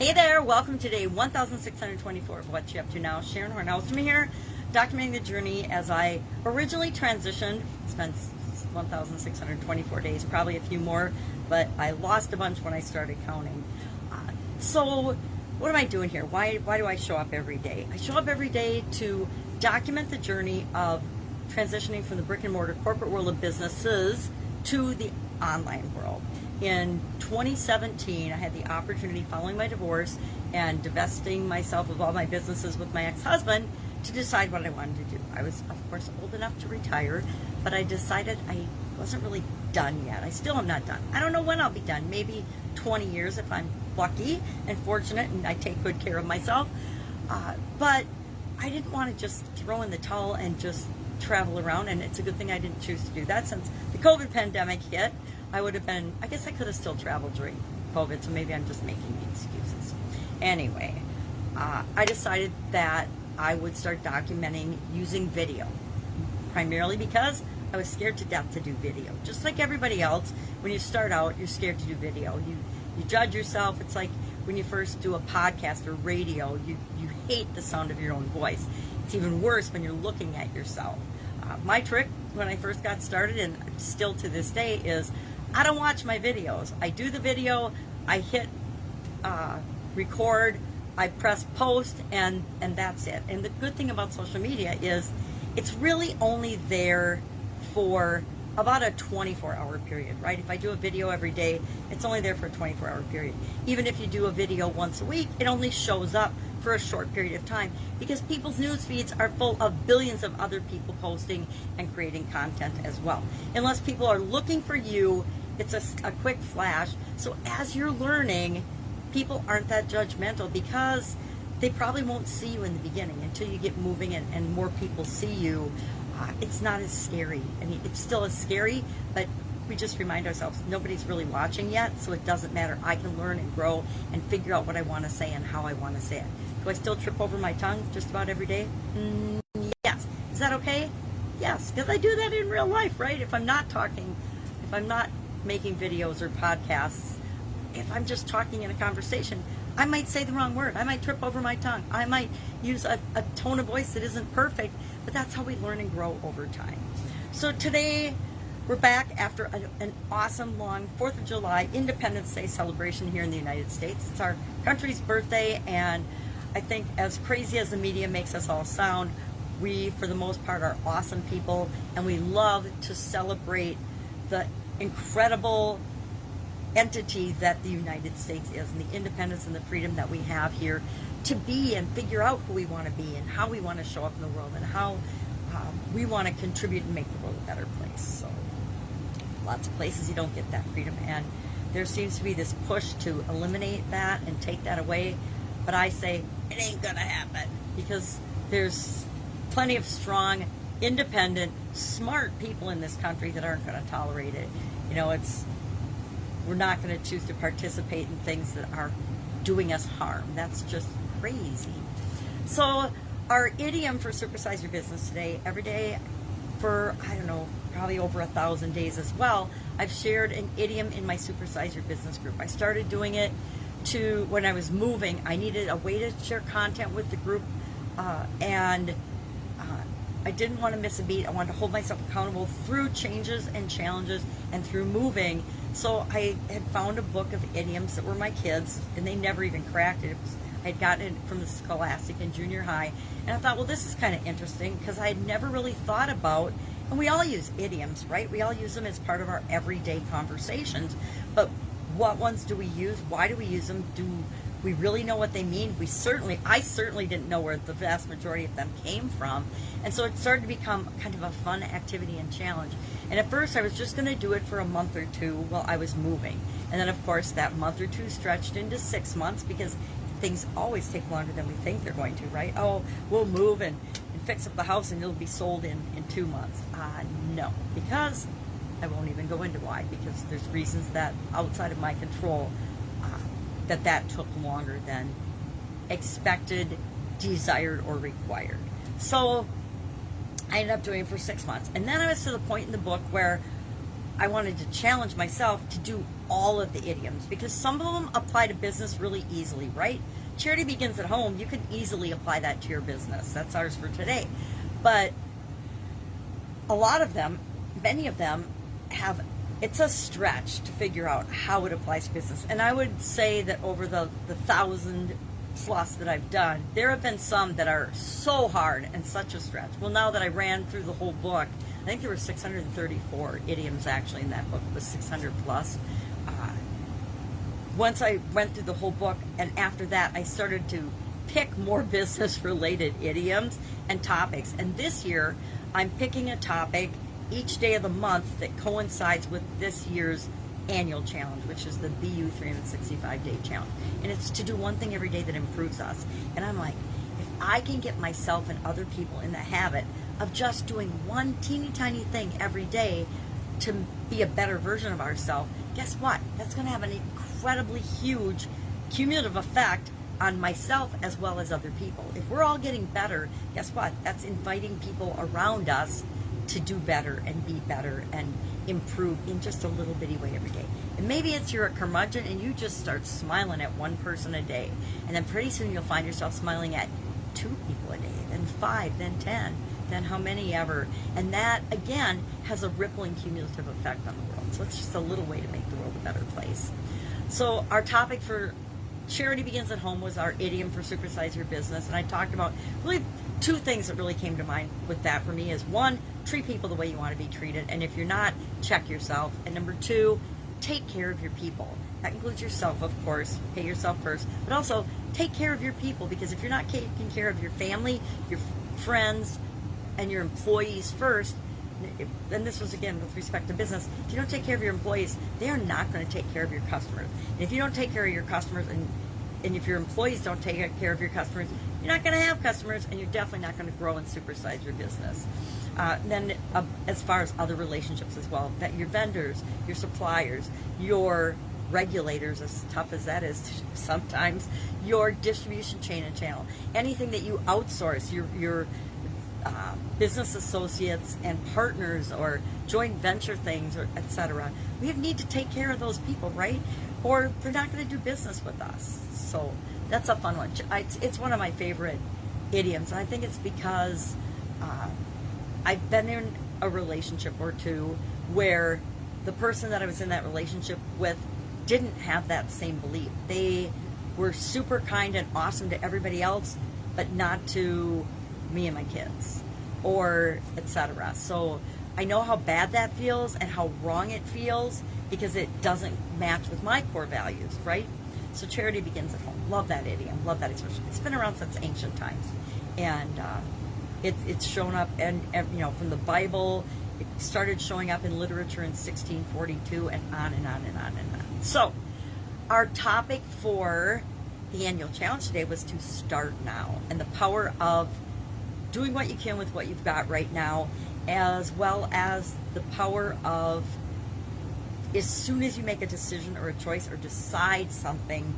Hey there, welcome to day 1624 of What You Up To Now. Sharon Horne-Ellstrom here, documenting the journey as I originally transitioned. Spent 1624 days, probably a few more, but I lost a bunch when I started counting. So what am I doing here? Why do I show up every day? I show up every day to document the journey of transitioning from the brick and mortar corporate world of businesses to the online world. In 2017, I had the opportunity, following my divorce and divesting myself of all my businesses with my ex-husband, to decide what I wanted to do. I was, of course, old enough to retire, but I decided I wasn't really done yet. I still am not done. I don't know when I'll be done. Maybe 20 years if I'm lucky and fortunate and I take good care of myself. But I didn't want to just throw in the towel and just travel around, and it's a good thing I didn't choose to do that. Since the COVID pandemic hit, I guess I could have still traveled during COVID, so maybe I'm just making excuses. Anyway, I decided that I would start documenting using video, primarily because I was scared to death to do video. Just like everybody else, when you start out, you're scared to do video. You judge yourself. It's like when you first do a podcast or radio, you hate the sound of your own voice. It's even worse when you're looking at yourself. My trick when I first got started, and still to this day, is I don't watch my videos. I do the video, I hit record, I press post, and that's it. And the good thing about social media is it's really only there for about a 24-hour period, right? If I do a video every day, it's only there for a 24-hour period. Even if you do a video once a week, it only shows up for a short period of time, because people's news feeds are full of billions of other people posting and creating content as well. Unless people are looking for you, it's a quick flash. So as you're learning, people aren't that judgmental, because they probably won't see you in the beginning. Until you get moving and more people see you, it's not as scary. I mean, it's still as scary, but we just remind ourselves nobody's really watching yet, so it doesn't matter. I can learn and grow and figure out what I want to say and how I want to say it. Do I still trip over my tongue just about every day? Yes. Is that okay? Yes, because I do that in real life, right? If I'm not talking, if I'm not making videos or podcasts, if I'm just talking in a conversation, I might say the wrong word. I might trip over my tongue. I might use a tone of voice that isn't perfect, but that's how we learn and grow over time. So today, we're back after an awesome long 4th of July Independence Day celebration here in the United States. It's our country's birthday, and I think as crazy as the media makes us all sound, we, for the most part, are awesome people, and we love to celebrate the incredible entity that the United States is, and the independence and the freedom that we have here to be and figure out who we want to be and how we want to show up in the world and how we want to contribute and make the world a better place. So lots of places you don't get that freedom, and there seems to be this push to eliminate that and take that away, but I say it ain't gonna happen, because there's plenty of strong, independent, smart people in this country that aren't going to tolerate it. You know, we're not going to choose to participate in things that are doing us harm. That's just crazy. So our idiom for Supersize Your Business today, every day for, I don't know, probably over 1,000 days as well, I've shared an idiom in my Supersize Your Business group. I started doing it when I was moving. I needed a way to share content with the group, and I didn't want to miss a beat. I wanted to hold myself accountable through changes and challenges and through moving. So I had found a book of idioms that were my kids, and they never even cracked it. I had gotten it from the Scholastic in junior high, and I thought, well, this is kind of interesting, because I had never really thought about, and we all use idioms, right? We all use them as part of our everyday conversations, but what ones do we use? Why do we use them? Do we really know what they mean? I certainly didn't know where the vast majority of them came from. And so it started to become kind of a fun activity and challenge. And at first I was just going to do it for a month or two while I was moving. And then of course that month or two stretched into 6 months, because things always take longer than we think they're going to, right? Oh, we'll move and fix up the house and it'll be sold in 2 months. No, because I won't even go into why, because there's reasons that outside of my control that took longer than expected, desired, or required. So I ended up doing it for 6 months. And then I was to the point in the book where I wanted to challenge myself to do all of the idioms because some of them apply to business really easily, right? Charity begins at home. You can easily apply that to your business. That's ours for today. But a lot of them, many of them have, it's a stretch to figure out how it applies to business. And I would say that over the 1,000 plus that I've done, there have been some that are so hard and such a stretch. Well, now that I ran through the whole book, I think there were 634 idioms actually in that book. It was 600 plus. Once I went through the whole book, and after that, I started to pick more business-related idioms and topics. And this year, I'm picking a topic each day of the month that coincides with this year's annual challenge, which is the BU 365-day challenge. And it's to do one thing every day that improves us. And I'm like, if I can get myself and other people in the habit of just doing one teeny tiny thing every day to be a better version of ourselves, guess what? That's going to have an incredibly huge cumulative effect on myself as well as other people. If we're all getting better, guess what? That's inviting people around us to do better and be better and improve in just a little bitty way every day. And maybe it's you're a curmudgeon and you just start smiling at one person a day. And then pretty soon you'll find yourself smiling at 2 people a day, then 5, then 10, then how many ever. And that, again, has a rippling cumulative effect on the world. So it's just a little way to make the world a better place. So our topic for Charity Begins at Home was our idiom for supersize your business. And I talked about really 2 things that really came to mind with that for me is 1, treat people the way you want to be treated. And if you're not, check yourself. And number 2, take care of your people. That includes yourself, of course. Pay yourself first. But also, take care of your people. Because if you're not taking care of your family, your friends, and your employees first, and this was again with respect to business, if you don't take care of your employees, they are not going to take care of your customers. And if you don't take care of your customers, and if your employees don't take care of your customers, you're not going to have customers, and you're definitely not going to grow and supersize your business. Then as far as other relationships as well, that your vendors, your suppliers, your regulators, as tough as that is sometimes, your distribution chain and channel, anything that you outsource, your business associates and partners or joint venture things, or etc. We need to take care of those people, right? Or they're not going to do business with us. So that's a fun one. It's one of my favorite idioms, and I think it's because I've been in a relationship or two where the person that I was in that relationship with didn't have that same belief. They were super kind and awesome to everybody else, but not to me and my kids, or etc. So I know how bad that feels and how wrong it feels because it doesn't match with my core values, right? So charity begins at home. Love that idiom. Love that expression. It's been around since ancient times, and it's shown up and from the Bible. It started showing up in literature in 1642, and on and on and on and on. So our topic for the annual challenge today was to start now, and the power of doing what you can with what you've got right now, as well as the power of, as soon as you make a decision or a choice or decide something,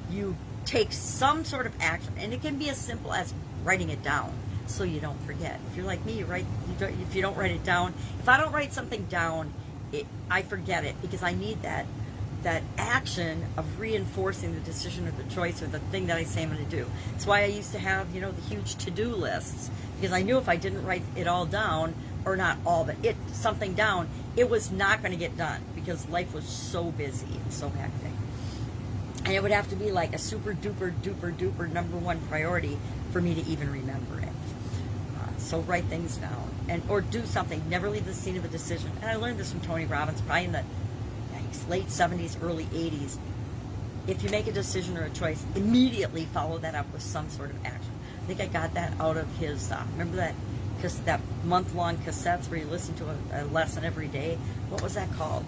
you take some sort of action. And it can be as simple as writing it down so you don't forget. If you're like me, if you don't write it down, if I don't write something down, I forget it, because I need that action of reinforcing the decision or the choice or the thing that I say I'm going to do. That's why I used to have, the huge to-do lists, because I knew if I didn't write it all down, or not all, but something down, it was not going to get done, because life was so busy and so hectic. And it would have to be like a super duper duper duper number 1 priority for me to even remember it. So write things down, or do something. Never leave the scene of a decision. And I learned this from Tony Robbins, probably in the late 70s, early 80s. If you make a decision or a choice, immediately follow that up with some sort of action. I think I got that out of his, remember that month-long cassettes where you listen to a lesson every day? What was that called?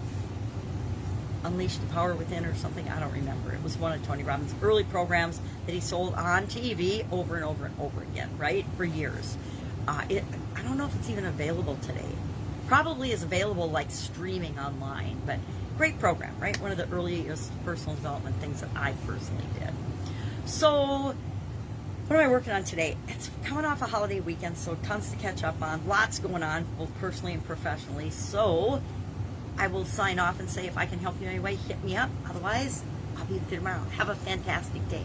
Unleash the Power Within or something? I don't remember. It was one of Tony Robbins' early programs that he sold on TV over and over and over again, right? For years. I don't know if it's even available today. Probably is available like streaming online, but great program, right? One of the earliest personal development things that I personally did. So what am I working on today? It's coming off a holiday weekend, so tons to catch up on. Lots going on, both personally and professionally. So I will sign off and say, if I can help you in any way, hit me up. Otherwise, I'll be with you tomorrow. Have a fantastic day.